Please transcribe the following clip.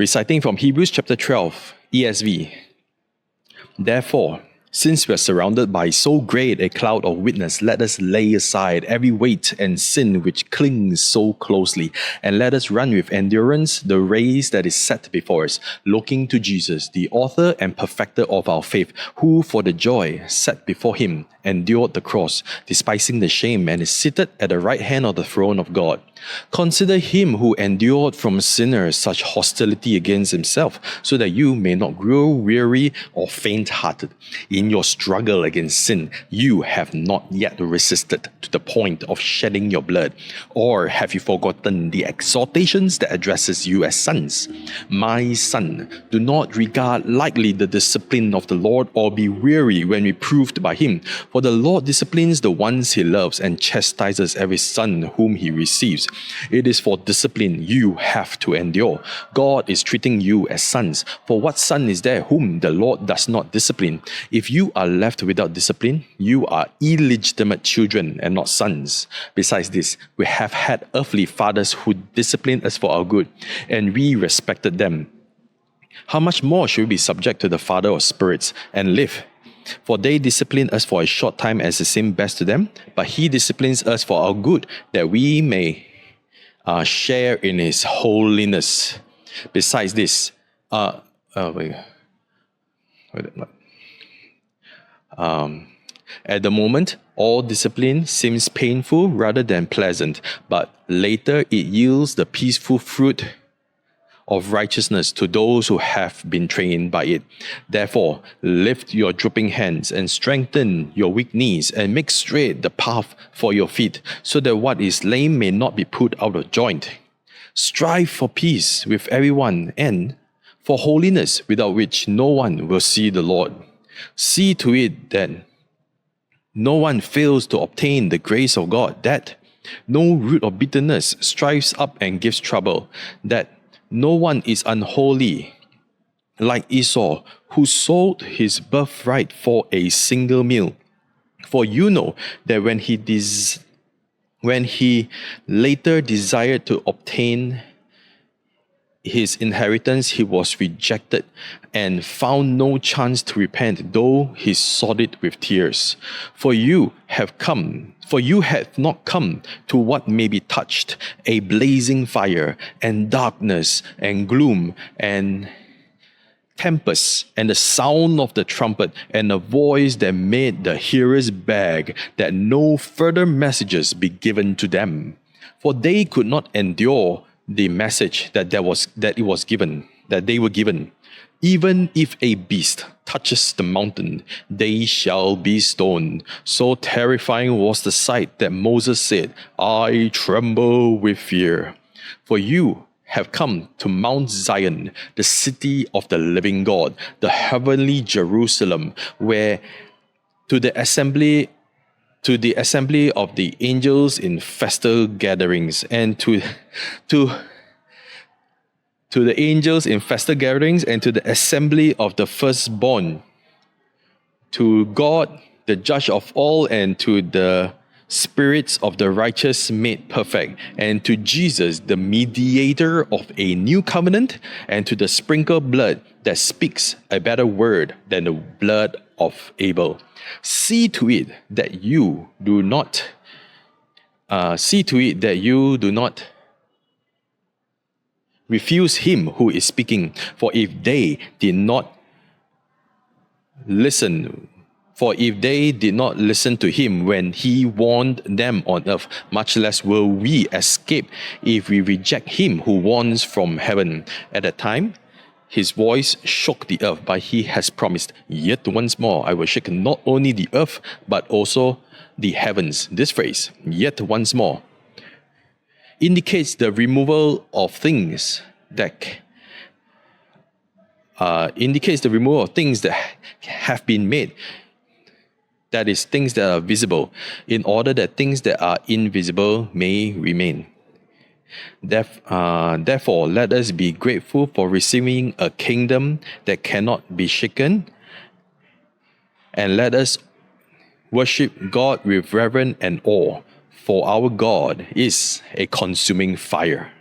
Reciting from Hebrews Chapter 12, ESV. Therefore, since we are surrounded by so great a cloud of witness, let us lay aside every weight and sin which clings so closely, and let us run with endurance the race that is set before us, looking to Jesus, the author and perfecter of our faith, who for the joy set before him endured the cross, despising the shame, and is seated at the right hand of the throne of God. Consider him who endured from sinners such hostility against himself, so that you may not grow weary or faint-hearted. In your struggle against sin, you have not yet resisted to the point of shedding your blood. Or have you forgotten the exhortations that addresses you as sons? My son, do not regard lightly the discipline of the Lord, or be weary when reproved by him. For the Lord disciplines the ones he loves and chastises every son whom he receives. It is for discipline you have to endure. God is treating you as sons. For what son is there whom the Lord does not discipline? If you are left without discipline, you are illegitimate children and not sons. Besides this, we have had earthly fathers who disciplined us for our good, and we respected them. How much more should we be subject to the Father of spirits and live? For they discipline us for a short time as it seemed best to them, but he disciplines us for our good, that we may share in his holiness. Besides this, at the moment, all discipline seems painful rather than pleasant, but later it yields the peaceful fruit of righteousness to those who have been trained by it. Therefore, lift your drooping hands and strengthen your weak knees, and make straight the path for your feet, so that what is lame may not be put out of joint. Strive for peace with everyone and for holiness, without which no one will see the Lord. See to it that no one fails to obtain the grace of God, that no root of bitterness strives up and gives trouble, that no one is unholy like Esau, who sold his birthright for a single meal. For you know that when he later desired to obtain his inheritance, he was rejected and found no chance to repent, though he sought it with tears. For you have not come to what may be touched, a blazing fire, and darkness, and gloom, and tempest, and the sound of the trumpet, and a voice that made the hearers beg that no further messages be given to them. For they could not endure the message that they were given. Even if a beast touches the mountain, they shall be stoned. So terrifying was the sight that Moses said, I tremble with fear. For you have come to Mount Zion, the city of the living God, the heavenly Jerusalem, where to the assembly of the angels in festal gatherings, and to the angels in festal gatherings, and to the assembly of the firstborn, to God, the judge of all, and to the spirits of the righteous made perfect, and to Jesus, the mediator of a new covenant, and to the sprinkled blood that speaks a better word than the blood of Abel. See to it that you do not refuse him who is speaking. For if they did not listen to him when he warned them on earth, much less will we escape if we reject him who warns from heaven. At that time, his voice shook the earth, but he has promised, yet once more I will shake not only the earth, but also the heavens. This phrase, yet once more, indicates the removal of things that have been made. That is, things that are visible, in order that things that are invisible may remain. Therefore, let us be grateful for receiving a kingdom that cannot be shaken, and let us worship God with reverence and awe, for our God is a consuming fire.